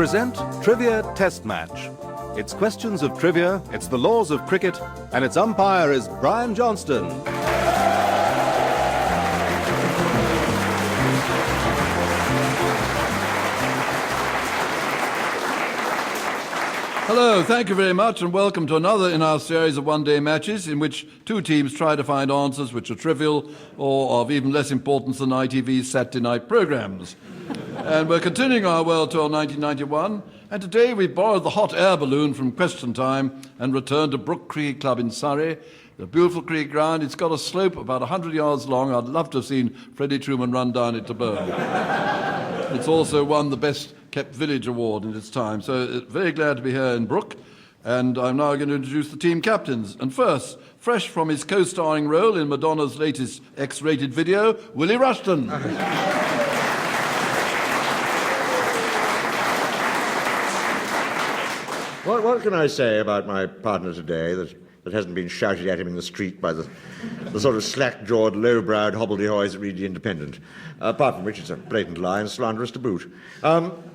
present Trivia Test Match. It's questions of trivia, it's the laws of cricket, and its umpire is Brian Johnston. Hello, thank you very much, and welcome to another in our series of one-day matches in which two teams try to find answers which are trivial or of even less importance than ITV's Saturday night programmes. And we're continuing our World Tour 1991, and today we've borrowed the hot air balloon from Question Time and returned to Brook Cricket Club in Surrey. The beautiful cricket ground. It's got a slope about 100 yards long. I'd love to have seen Freddie Truman run down it to bowl. It's also won the Best Kept Village Award in its time. So very glad to be here in Brook. And I'm now going to introduce the team captains. And first, fresh from his co-starring role in Madonna's latest X-rated video, Willie Rushton. What can I say about my partner today that hasn't been shouted at him in the street by the sort of slack-jawed, low-browed hobbledehoys that read The Independent? Apart from which it's a blatant lie and slanderous to boot.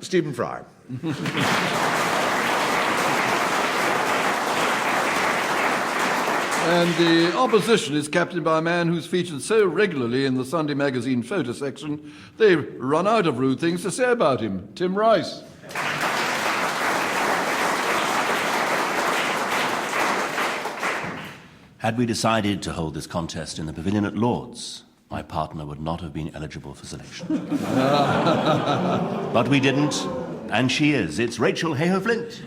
Stephen Fry. And the opposition is captained by a man who's featured so regularly in the Sunday magazine photo section, they've run out of rude things to say about him. Tim Rice. Had we decided to hold this contest in the pavilion at Lord's, my partner would not have been eligible for selection. But we didn't, and she is. It's Rachel Heyhoe-Flint.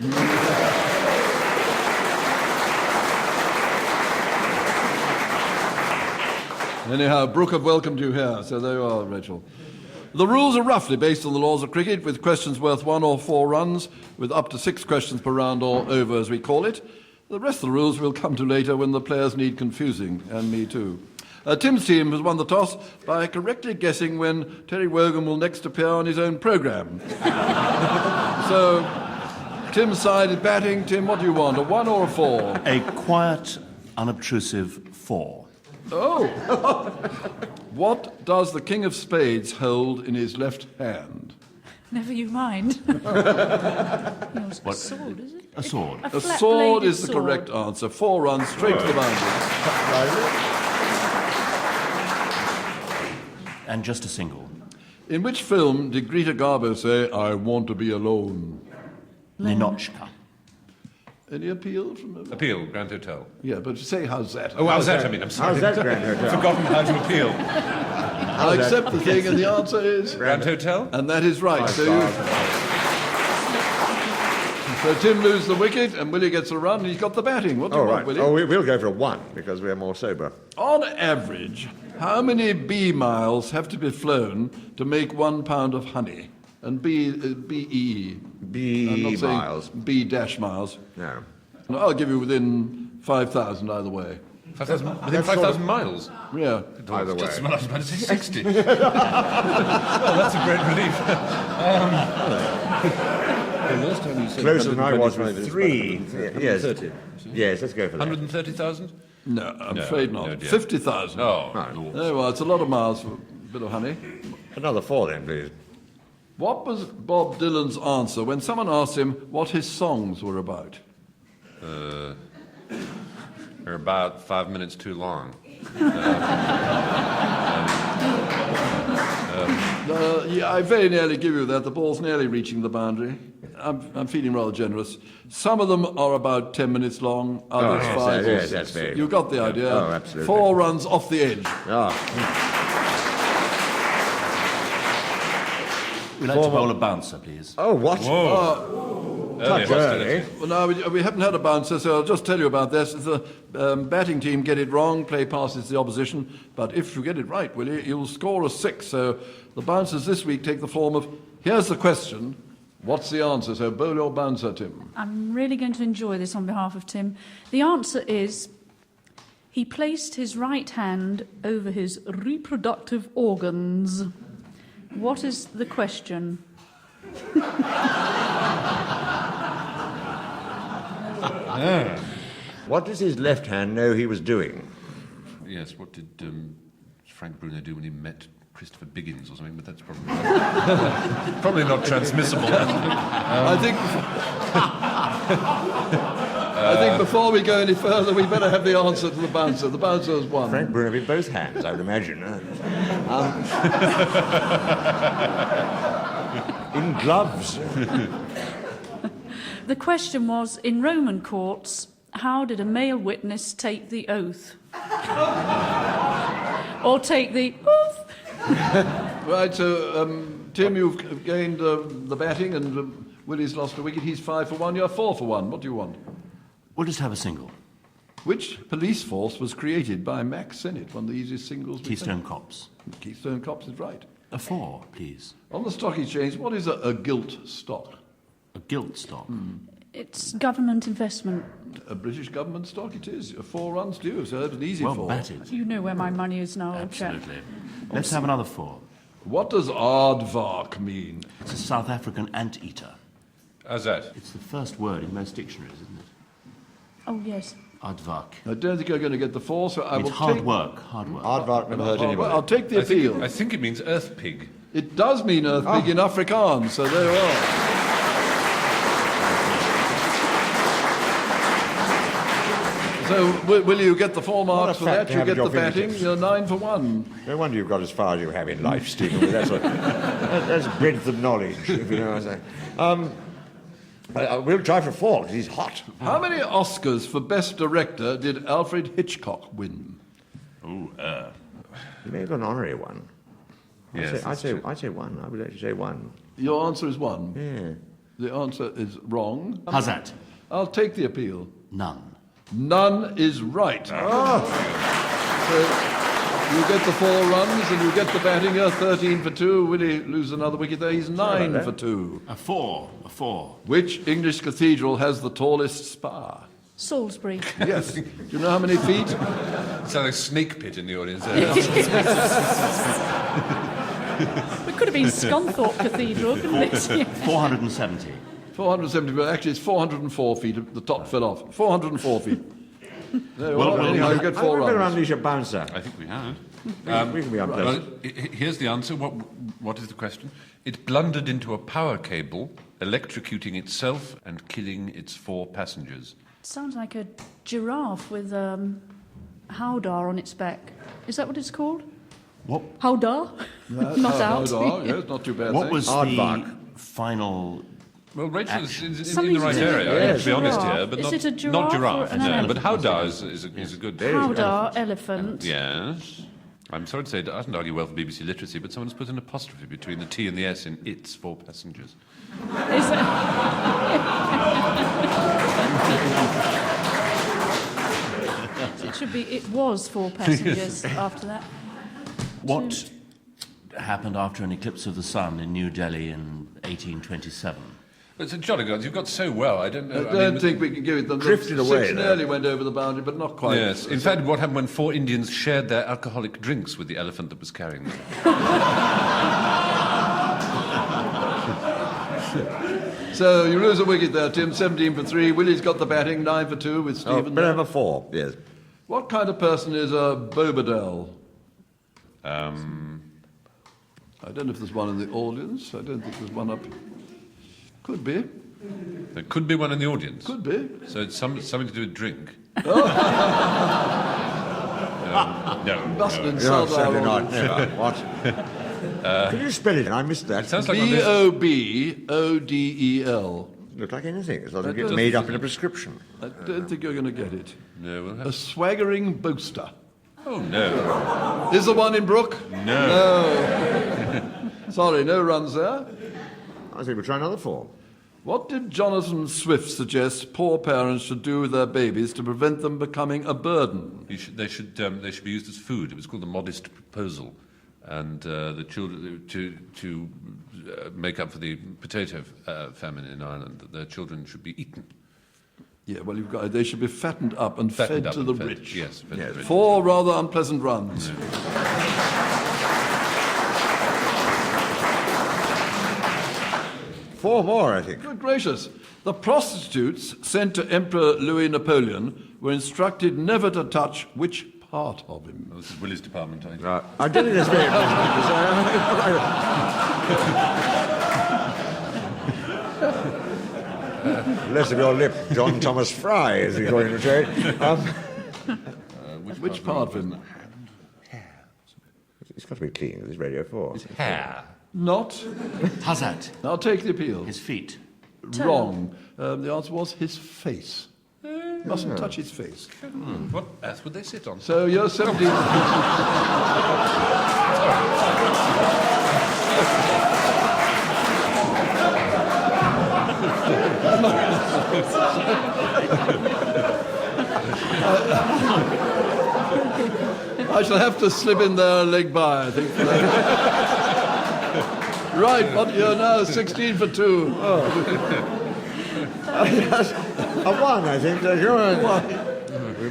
Anyhow, Brook have welcomed you here, so there you are, Rachel. The rules are roughly based on the laws of cricket, with questions worth 1 or 4 runs, with up to 6 questions per round or over, as we call it. The rest of the rules we'll come to later when the players need confusing, and me too. Tim's team has won the toss by correctly guessing when Terry Wogan will next appear on his own programme. So, Tim's side is batting. Tim, what do you want, a 1 or a 4? A quiet, unobtrusive 4. Oh! What does the King of Spades hold in his left hand? Never you mind. What? A sword, is it? A sword. A sword is the correct answer. 4 runs straight to the boundary. And just a single. In which film did Greta Garbo say, "I want to be alone"? Ninochka. Any appeal from... Appeal, Grand Hotel. Yeah, but say how's that? Oh, how's that? I mean, I'm sorry. How's that, Grand Hotel? I've forgotten how to appeal. I accept the thing, and the answer is... Grand Hotel? And that is right. So Tim loses the wicket, and Willie gets a run, and he's got the batting. What do you want, Willie? Oh, we'll go for a 1, because we're more sober. On average, how many bee miles have to be flown to make 1 pound of honey? And B-E. I'm not saying miles. B-dash miles. No. I'll give you within 5,000 either way. 5,000, within 5,000 miles? Yeah. Either way. I was about to say 60. Well, that's a great relief. Closer than I was with 3. Yes. Yes, let's go for that. 130,000? No, I'm afraid not. No, dear. 50,000. Oh, Oh, well, it's a lot of miles for a bit of honey. Another 4 then, please. What was Bob Dylan's answer when someone asked him what his songs were about? They're about 5 minutes too long. Yeah, I very nearly give you that. The ball's nearly reaching the boundary. I'm feeling rather generous. Some of them are about 10 minutes long, others 5 or 6. Yes, that's very You got the idea. Oh, absolutely. 4 runs off the edge. We'd like to bowl a bouncer, please. Oh, what? Touch early. Well, now, we haven't had a bouncer, so I'll just tell you about this. If the batting team get it wrong, play passes the opposition. But if you get it right, Willie, you'll score a 6. So the bouncers this week take the form of, here's the question, what's the answer? So bowl your bouncer, Tim. I'm really going to enjoy this on behalf of Tim. The answer is, he placed his right hand over his reproductive organs. What is the question? What does his left hand know he was doing? Yes, what did Frank Bruno do when he met Christopher Biggins or something, but that's probably not transmissible. I think before we go any further, we better have the answer to the bouncer. The bouncer has won. Frank Bruno in both hands, I would imagine. In gloves. The question was, in Roman courts, how did a male witness take the oath? Or take the oath? Right, so, Tim, you've gained the batting, and Willie's lost a wicket. He's 5 for 1, you're 4 for 1. What do you want? We'll just have a single. Which police force was created by Max Sennett, one of the easiest singles? Keystone Cops. Keystone Cops is right. A 4, please. On the stock exchange, what is a gilt stock? A gilt stock. It's government investment. A British government stock it is. 4 runs to you, so that's an easy Well 4. batted. You know where my money is now, old chap. Absolutely. Let's have another 4. What does aardvark mean? It's a South African anteater. How's that? It's the first word in most dictionaries, isn't it? Oh, yes. Aardvark. I don't think you're going to get the 4, so I will It's hard take... work, hard work. Aardvark never hurt anybody. I'll take the appeal. I think it means earth pig. It does mean earth pig in Afrikaans, so there you are. So, will you get the 4 marks for fact that? to You have get at your the batting, fingertips. you're 9 for 1. No wonder you've got as far as you have in life, Stephen. That's breadth of knowledge, if you know what I'm saying. We'll try for 4, because he's hot. How many Oscars for Best Director did Alfred Hitchcock win? He may have got an honorary one. Yes, I'd say 1. I would actually say 1. Your answer is 1. Yeah. The answer is wrong. How's that? I'll take the appeal. None. None is right. So you get the 4 runs and you get the batting. You're 13 for 2. Willie loses another wicket there. He's 9 for 2. A 4. Which English cathedral has the tallest spire? Salisbury. Yes. Do you know how many feet? It's like a snake pit in the audience there. It could have been Scunthorpe Cathedral, couldn't it? 470. 470, but actually it's 404 feet. The top fell off. 404 feet. There you Well, are. well, Anyhow, you get 4 Better runs. unleash a bouncer. I think we have. We can be unpleasant. Here's the answer. What is the question? It blundered into a power cable, electrocuting itself and killing its 4 passengers. Sounds like a giraffe with howdah on its back. Is that what it's called? What? Howdah? Not out. Yes, not too bad. What thanks. was the Aardvark. final... Well, Rachel is in Something the right to do with area, a to be honest giraffe. here, but Is not, it a not giraffe or giraffe. an No, elephant? but howdah is a good. Howdah, elephant. Yes. I'm sorry to say it doesn't argue well for BBC literacy, but someone's put an apostrophe between the T and the S in its 4 passengers. Is it? It should be, it was 4 passengers after that. What happened after an eclipse of the sun in New Delhi in 1827? It's a jolly good. You've got so well. I don't know. I don't think we can give it them. Drifted The away 6 there. nearly went over the boundary, but not quite. Yes. In fact, what happened when 4 Indians shared their alcoholic drinks with the elephant that was carrying them? So you lose a wicket there, Tim. 17 for 3. Willie's got the batting. 9 for 2 with Oh, Stephen. better have a 4, yes. What kind of person is a Bobadil? I don't know if there's one in the audience. I don't think there's one up. Could be. There could be one in the audience. Could be. So it's something to do with drink. Oh. No. Must no. insult No, certainly our not. audience. Never. What? Can you spell it? I missed that. Sounds like one of those- Bobodel. Look like anything. As long as it That gets does- made up in a prescription. I don't think you're going to get it. No, we'll A have... swaggering boaster. Oh, no. Is there one in Brook? No. Sorry, no runs there. I think we'll try another 4. What did Jonathan Swift suggest poor parents should do with their babies to prevent them becoming a burden? They should be used as food. It was called the modest proposal. And the children, to make up for the potato famine in Ireland, that their children should be eaten. Yeah, well, they should be fattened up and Fattened fed up to and the fed. rich. Yes, fed to the rich. 4 rather unpleasant runs. 4 more, I think. Good gracious. The prostitutes sent to Emperor Louis Napoleon were instructed never to touch which part of him? Well, this is Willie's department, I think. I don't think that's very less of your lip, John Thomas Fry, as he's going to say. Which part of him? It's got to be clean, this Radio 4. Hair. Not. How's that? Now take the appeal. His feet. Wrong. The answer was his face. Mustn't touch his face. What earth would they sit on? So you're 17. I shall have to slip in there a leg by, I think. For that. Right, but you're now 16 for 2. A one, I think.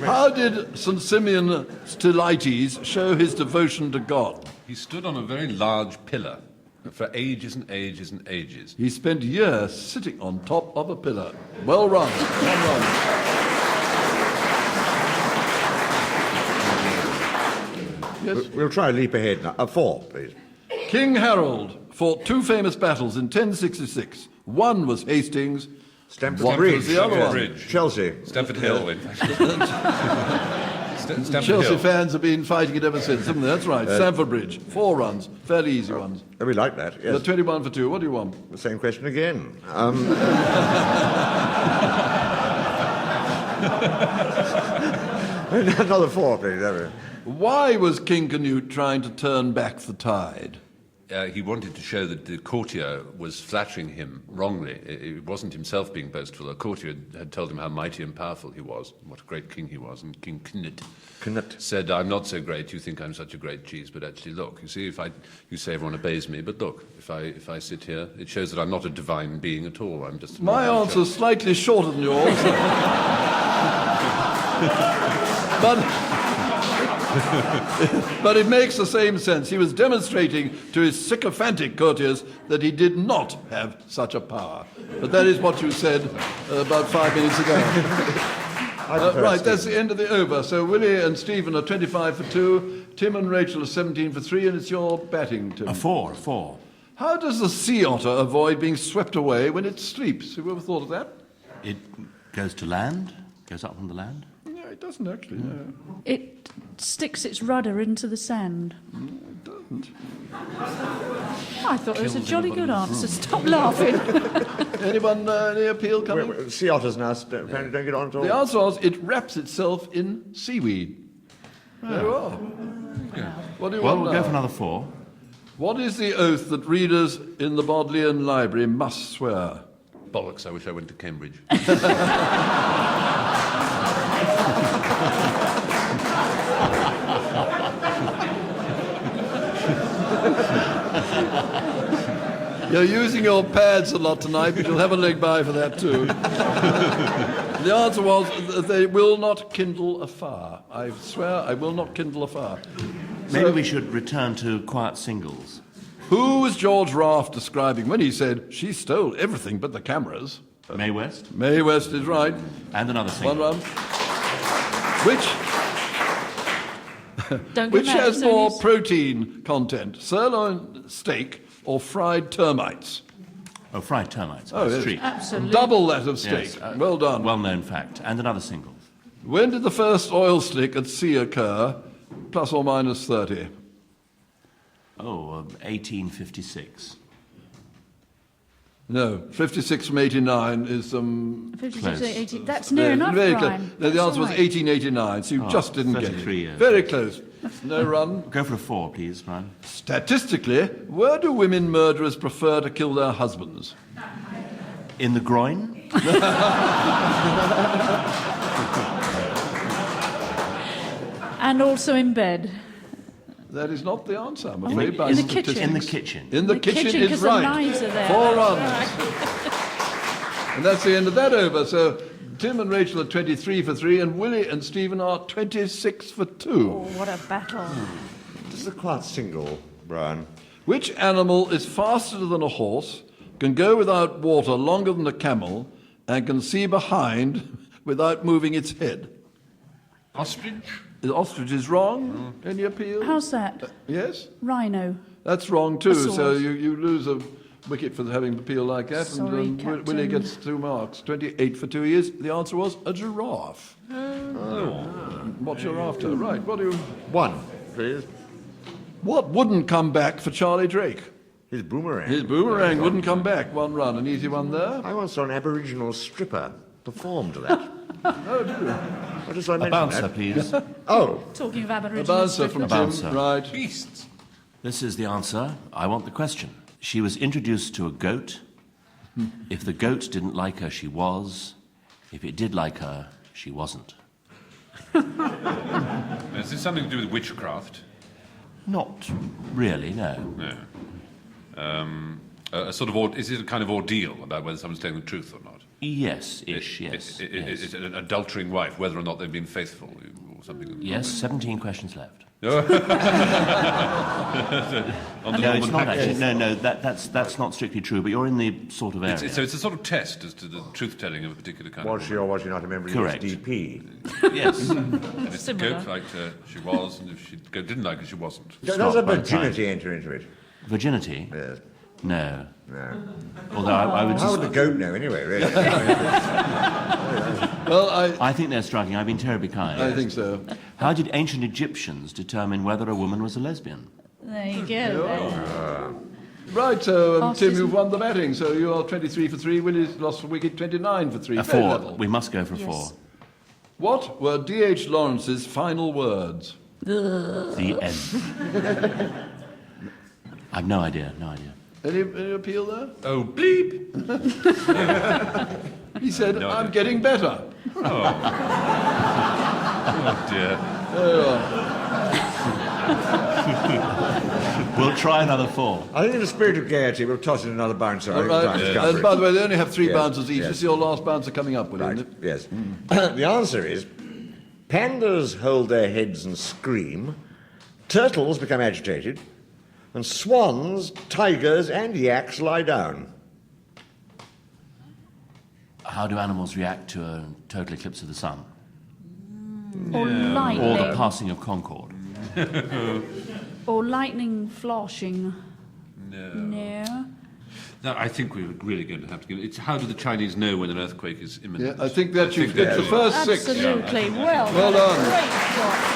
How did St. Simeon Stylites show his devotion to God? He stood on a very large pillar for ages and ages and ages. He spent years sitting on top of a pillar. Well run. Well run. Yes. We'll try a leap ahead now. A 4, please. King Harold fought 2 famous battles in 1066. One was Hastings. Stamford What Bridge. was the other one? Bridge. Chelsea. Stamford Hill, in fact. Stamford Chelsea Hill. fans have been fighting it ever since, haven't they? That's right. Stamford Bridge. 4 runs. Fairly easy ones. Oh, we like that, yes. But 21 for 2. What do you want? The same question again. Another 4, please. Why was King Canute trying to turn back the tide? He wanted to show that the courtier was flattering him wrongly. It wasn't himself being boastful. A courtier had told him how mighty and powerful he was, what a great king he was. And King Canute said, I'm not so great, you think I'm such a great cheese, but actually look, you see, you say everyone obeys me, but look, if I sit here, it shows that I'm not a divine being at all. I'm just... My answer's slightly shorter than yours. But it makes the same sense. He was demonstrating to his sycophantic courtiers that he did not have such a power. But that is what you said about 5 minutes ago. Right, that's the end of the over. So Willie and Stephen are 25 for 2, Tim and Rachel are 17 for 3, and it's your batting, Tim. A 4. How does the sea otter avoid being swept away when it sleeps? Have you ever thought of that? It goes to land, goes up from the land. No, it doesn't actually, no. It sticks its rudder into the sand. It doesn't. I thought it was a jolly good answer. Stop laughing. Anyone, any appeal coming? Sea otters now apparently don't get on at all. The answer was it wraps itself in seaweed. Very well. What do you Well, want we'll now? go for another 4. What is the oath that readers in the Bodleian Library must swear? Bollocks, I wish I went to Cambridge. You're using your pads a lot tonight, but you'll have a leg by for that too. The answer was that they will not kindle a fire. I swear I will not kindle a fire. Maybe we should return to quiet singles. Who was George Raft describing when he said, she stole everything but the cameras? Mae West. Mae West is right. And another single. One run. Don't Which get mad, has it's more only- protein content, sirloin steak or fried termites? Oh, fried termites. Oh, yes. Street. Absolutely. Double that of steak. Yes, well done. Well-known fact. And another single. When did the first oil slick at sea occur, plus or minus 30? 1856. No, 56 from 89 is 56, Close. 80. That's near enough, very Brian. close. No, the That's answer was all right. 1889, so you just didn't get it. 33 years. Very close. No run. Go for a 4, please, Brian. Statistically, where do women murderers prefer to kill their husbands? In the groin? And also in bed. That is not the answer, I'm Oh, afraid. in by the statistics. kitchen. In the kitchen. In the kitchen is 'cause right. the knives are there. 4 runs. Right. And that's the end of that over. So Tim and Rachel are 23 for 3, and Willie and Stephen are 26 for 2. Oh, what a battle. This is a quiet single, Brian. Which animal is faster than a horse, can go without water longer than a camel, and can see behind without moving its head? Ostrich? The ostrich is wrong. Any appeal? How's that? Yes? Rhino. That's wrong too. sword. So you lose a wicket for having the appeal like that. Sorry, and Captain. Willie gets 2 marks. 28 for 2 years. The answer was a giraffe. What you're after. Right. What do you... 1, please. What wouldn't come back for Charlie Drake? His boomerang. His boomerang wouldn't come back. 1 run. An easy one there. I once saw an Aboriginal stripper perform to that. Oh, do you? I just thought I'd A mention bouncer, that. please. Oh, Talking of A Aboriginal bouncer from strippers. Tim. bouncer. Right. Beasts. This is the answer. I want the question. She was introduced to a goat. If the goat didn't like her, she was. If it did like her, she wasn't. Is this something to do with witchcraft? Not really, no. No. A sort of is it a kind of ordeal about whether someone's telling the truth or not? Yes-ish, yes. yes. It's an adultering wife, whether or not they've been faithful or something. Yes, 17 questions left. On the No, it's Norman not package. actually. No, that's not strictly true, but you're in the sort of area. So it's a sort of test as to the truth-telling of a particular kind was of she or was she not a member Correct. of the SDP? Yes. And if the Similar. goat liked her, she was, and if she didn't like her, she wasn't. Does not a by the virginity enter into it? Virginity? Yes. No. No. Although I would How just... would the goat know anyway, really? Well, I think they're striking. I've been terribly kind. I think so. How did ancient Egyptians determine whether a woman was a lesbian? There you go. then. Right, so Oh, Tim, Susan. you've won the batting. So you are 23 for 3. Willie's lost for wicket 29 for 3. A Fair 4. level. We must go for a Yes. 4. What were D.H. Lawrence's final words? The end. I've no idea, no idea. Any appeal there? Oh, bleep! He said, No, I I'm don't. getting better. Oh, dear. We'll try another 4. I think in the spirit of gaiety, we'll toss in another bouncer. I All think the right. time has come And for by it. the way, they only have 3 Yes, bouncers each. yes. This is your last bouncer coming up, Willie, Right, isn't it? yes. The answer is, pandas hold their heads and scream, turtles become agitated, and swans, tigers, and yaks lie down. How do animals react to a total eclipse of the sun? Or Or the lightning. passing of Concorde? Or lightning flashing. No. No. No, I think we're really going to have to give it. It's how do the Chinese know when an earthquake is Yeah, imminent? I think that you've hit the first 6. Absolutely. Well done. Great shot.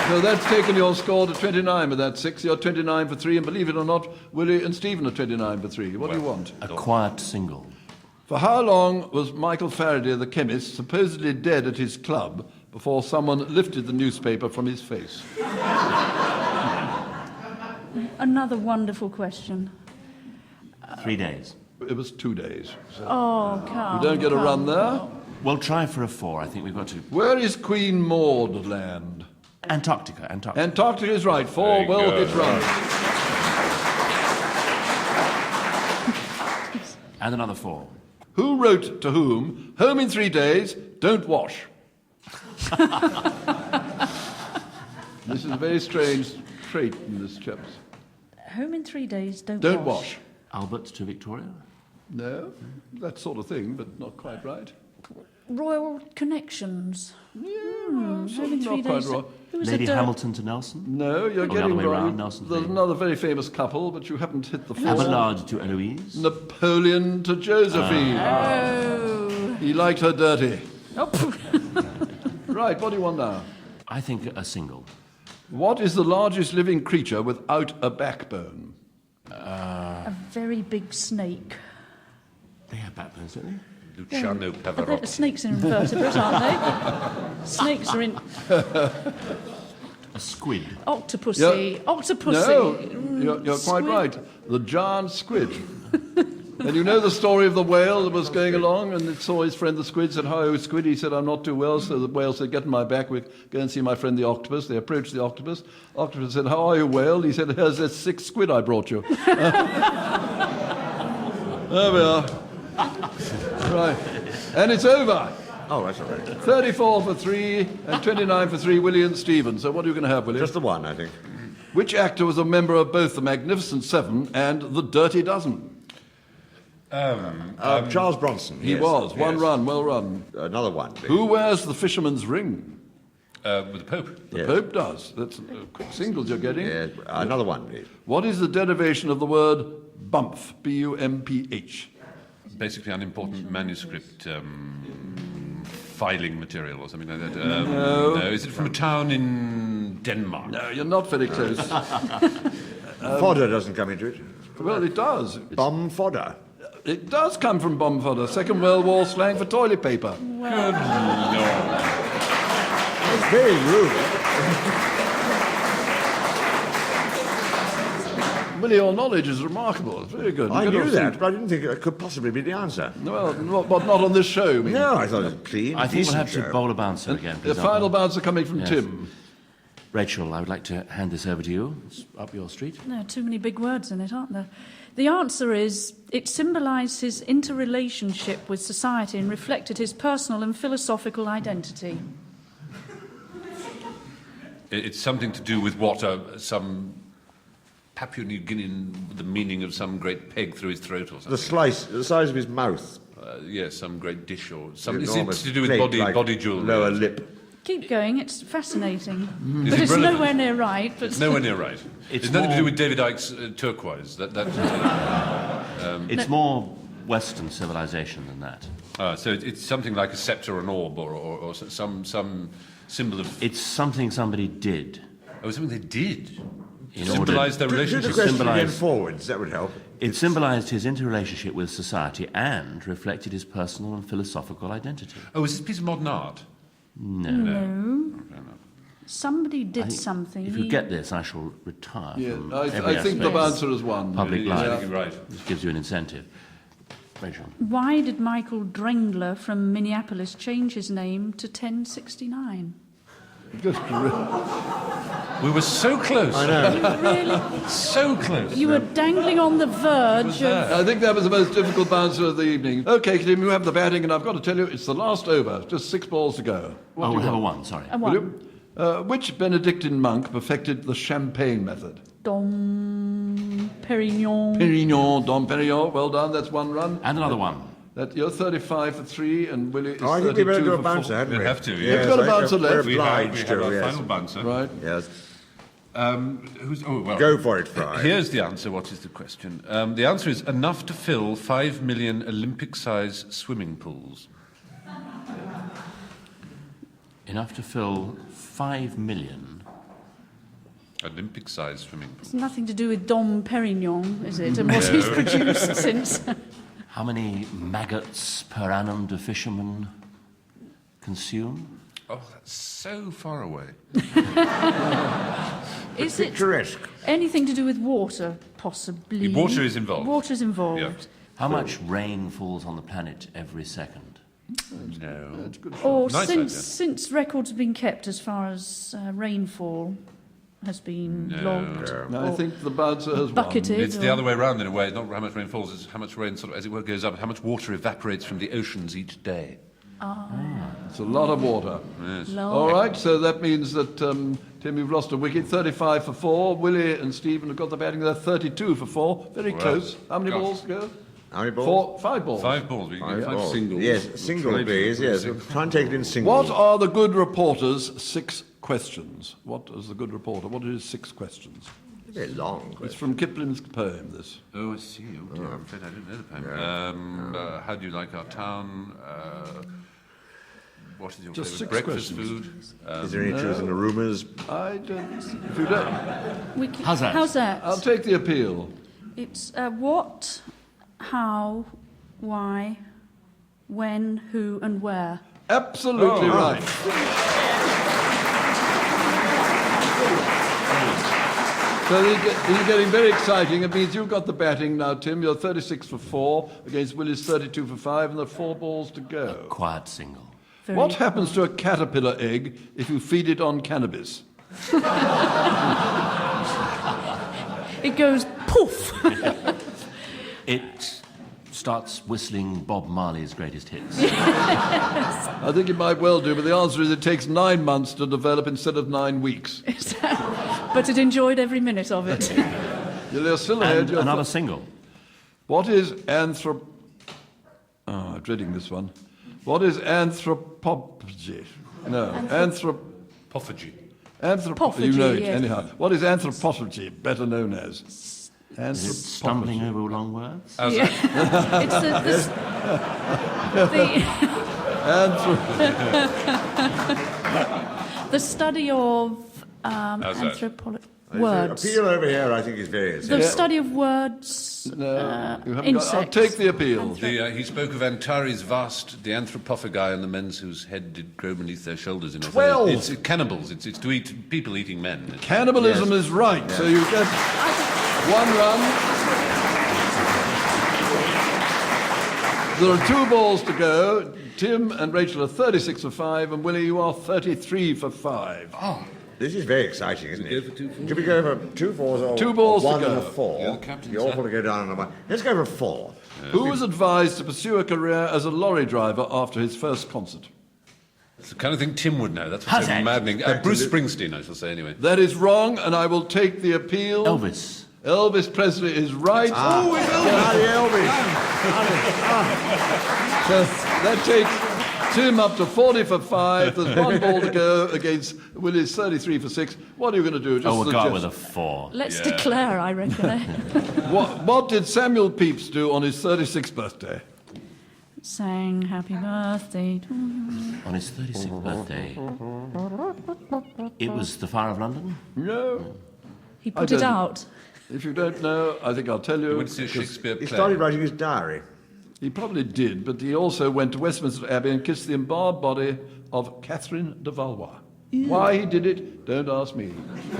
So that's taken your score to 29 with that 6. You're 29 for 3, and believe it or not, Willie and Stephen are 29 for 3. What do you want? A quiet single. For how long was Michael Faraday, the chemist, supposedly dead at his club before someone lifted the newspaper from his face? Another wonderful question. 3 days. It was 2 days. So Oh, come. you don't get a run there. We'll try for a 4. I think we've got to... Where is Queen Maud land? Antarctica. Antarctica is right. 4 well hit runs. And another 4. Who wrote to whom, home in 3 days, don't wash? This is a very strange trait in this chap's. Home in 3 days, don't Wash. Albert to Victoria? No, that sort of thing, but not quite right. Royal connections. Home in not 3 quite days. right. Who was Lady it, Hamilton to Nelson? No, you're Or the getting other way wrong. round, Nelson's There's lady. another very famous couple, but you haven't hit the 4. Abelard to Eloise? Napoleon to Josephine. Oh. He liked her dirty. Oh. Right, what do you want now? I think a single. What is the largest living creature without a backbone? A very big snake. They have backbones, don't they? Luciano I think Pavarotti. snakes are invertebrates, aren't they? Snakes are in A squid. octopussy. Yeah. Octopussy. No, you're quite Squid. right. The giant squid. And you know the story of the whale that was going along and it saw his friend the squid, said, "Hi, squid." He said, "I'm not too well." So the whale said, "Get on my back, we'll go and see my friend the octopus." They approached the octopus. Octopus said, "How are you, whale?" He said, "Here's this 6 squid I brought you." There we are. Right. And it's over. Oh, that's all right. 34 for 3 and 29 for 3, Willie and Stephen. So what are you going to have, Willie? Just the one, I think. Which actor was a member of both the Magnificent Seven and the Dirty Dozen? Charles Bronson. He yes, was. One yes. run, well run. Another one, please. Who wears the fisherman's ring? With the Pope. The Yes. Pope does. That's quick singles you're getting. Yes, another one, please. What is the derivation of the word bumph? B-U-M-P-H. Basically unimportant manuscript filing material or something like that. No. Is it from a town in Denmark? No, you're not very close. Fodder doesn't come into it. Well, it does. Bomb fodder. It does come from bomb fodder. Second World War slang for toilet paper. Good Lord. It's very rude. Willie, your knowledge is remarkable. It's very good. I You could knew have that, seen- but I didn't think it could possibly be the answer. Well, not on this show. I mean. No, I thought it was clean. I think we'll decent have to show. bowl a bouncer again. The please, final umpire. bouncer coming from Yes. Tim. Rachel, I would like to hand this over to you. It's up your street. No, too many big words in it, aren't there? The answer is it symbolised his interrelationship with society and reflected his personal and philosophical identity. It's something to do with what some Papua New Guinean, the meaning of some great peg through his throat or something. The size of his mouth. Yes, some great dish or something. Enormous It's to do with plate, like body jewellery. lower lip. Keep going, it's fascinating. Is But it it's relevant? nowhere near right. But It's nowhere near right. It's It's nothing to more- do with David Icke's turquoise. It's more Western civilization than that. So it's something like a sceptre, an orb, or some symbol of. It's something somebody did. Oh, something they did. In Symbolise their Do the relationship. question again symbolise- forwards, that would help. It symbolised his interrelationship with society and reflected his personal and philosophical identity. Oh, is this a piece of modern art? no. Somebody did I think something. If you get this, I shall retire Yeah, from I every think the aspect bouncer has won. public Yeah, life. you're right. This gives you an incentive. Rachel. Why did Michael Drengler from Minneapolis change his name to 1069? We were so close. I know. Really? So close. You were dangling on the verge of... I think that was the most difficult bouncer of the evening. OK, Tim, you have the batting, and I've got to tell you, it's the last over. Just 6 balls to go. What do Oh, you we'll have a want? one, sorry. A Will one. you? Which Benedictine monk perfected the champagne method? Dom Perignon. Perignon, Dom Perignon. Well done, that's 1 run. And another one. You're 35 for 3, and Willie is Oh, I think we 32 better do a for bouncer, 4. hadn't we? We have to, Yes, yeah. We've got a bouncer we're left. We obliged have to, our yes. final bouncer. Right. Yes. Well, Go for it, Fry. Here's the answer. What is the question? The answer is enough to fill 5 million Olympic-size swimming pools. Enough to fill 5 million. Olympic-size swimming pools. It's nothing to do with Dom Perignon, is it? And what he's produced since... How many maggots per annum do fishermen consume? Oh, that's so far away. Is it Picturesque. anything to do with water, possibly? Water is involved. Water is involved. Yeah. How much rain falls on the planet every second? No. Or Nice since records have been kept as far as rainfall has been logged. Now, I think the bouncer has Bucketed. It's the or- other way around in a way. Not how much rain falls, it's how much rain, sort of, as it were, goes up. How much water evaporates from the oceans each day. won. It's a lot of water. Lord. All right, so that means that, Tim, you've lost a wicket. 35 for 4. Willie and Stephen have got the batting there. 32 for 4. Very Well, close. How many gosh. balls to go? How many balls? 5 balls. 5 balls. We can get 5 balls. singles. Yes, We'll single, try to- please. Yes, try and take it in single. What are the good reporter's 6 questions? What is the good reporter? What are his 6 questions? Very long It's question. from Kipling's poem, this. Oh, I see. Oh, dear. I'm afraid I didn't know the poem. How do you like our town? What is your Just favourite 6 breakfast questions. food? Is there any truth in the rumours? I don't... If you don't... How's that? How's that? I'll take the appeal. It's what, how, why, when, who, and where. Absolutely right. So these are getting very exciting. It means you've got the batting now, Tim. You're 36 for 4 against Willie's 32 for 5, and there are 4 balls to go. Quiet single. Very What happens to a caterpillar egg if you feed it on cannabis? It goes poof. It starts whistling Bob Marley's greatest hits. I think it might well do, but the answer is it takes 9 months to develop instead of 9 weeks. But it enjoyed every minute of it. You're still ahead. And You're another single. What is I'm dreading this one. What is anthropophagy? No, Apophagy. Apophagy, You know it, yes. anyhow. What is anthropophagy, better known as? Is it stumbling over long words? How's Yeah. that? It's the study of How's that? words. Appeal over here, I think, is very The essential. study of words, No, you haven't got. insects. I'll take the appeal. He spoke of Antares vast, the anthropophagi, and the men whose head did grow beneath their shoulders. In 12. It's cannibals. It's to eat people eating men. Cannibalism is right, so you get 1 run. There are 2 balls to go. Tim and Rachel are 36 for 5, and Willie, you are 33 for 5. This is very exciting, isn't it? Go for 2 4? Should we go for 2 4s or 2 balls to 1 and go. a 4? You're the captain, You're sir. awful to go down on a 1. Let's go for 4. Who was advised to pursue a career as a lorry driver after his first concert? It's the kind of thing Tim would know. That's what's so Hazard. maddening. Bruce Springsteen, I shall say, anyway. That is wrong, and I will take the appeal. Elvis. Elvis Presley is right. Oh, it's Elvis! So that takes Tim up to 40 for 5. There's 1 ball to go against Willie's 33 for 6. What are you going to do? Just We'll go with a suggest. 4. Let's declare, I reckon. What did Samuel Pepys do on his 36th birthday? Sang happy birthday to you. On his 36th birthday. It was the Fire of London? No. He put it don't- out. If you don't know, I think I'll tell He you. went to see a Shakespeare He play. started writing his diary. He probably did, but he also went to Westminster Abbey and kissed the embalmed body of Catherine de Valois. Why he did it, don't ask me.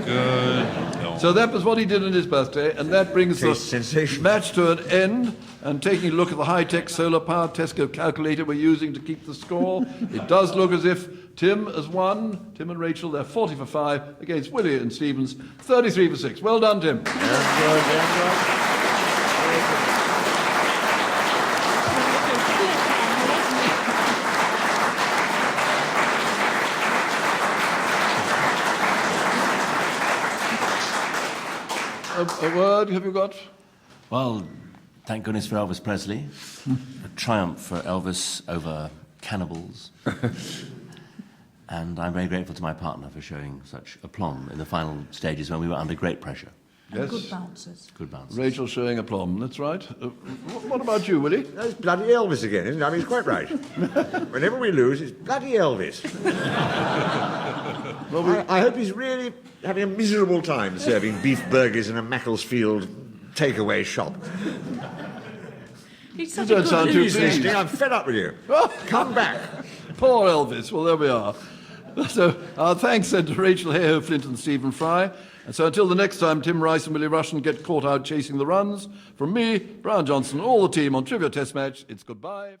Good. So that was what he did on his birthday, and that brings the Case sensation. match to an end. And taking a look at the high-tech solar-powered Tesco calculator we're using to keep the score, it does look as if Tim has won. Tim and Rachel, they're 40 for 5 against Willie and Stevens, 33 for 6. Well done, Tim. A word have you got? Well, thank goodness for Elvis Presley. A triumph for Elvis over cannibals. And I'm very grateful to my partner for showing such aplomb in the final stages when we were under great pressure. Yes. Good bouncers. Good bounce. Rachel showing aplomb, that's right. What about you, Willie? That's bloody Elvis again, isn't it? I mean, he's quite right. Whenever we lose, it's bloody Elvis. I hope he's really having a miserable time serving beef burgers in a Macclesfield takeaway shop. He's such You a don't sound good too He's pleased. listening. I'm fed up with you. Come back. Poor Elvis. Well, there we are. So our thanks then to Rachel Heyhoe-Flint and Stephen Fry. And so until the next time Tim Rice and Willie Rushton get caught out chasing the runs, from me, Brian Johnston, all the team on Trivia Test Match, it's goodbye.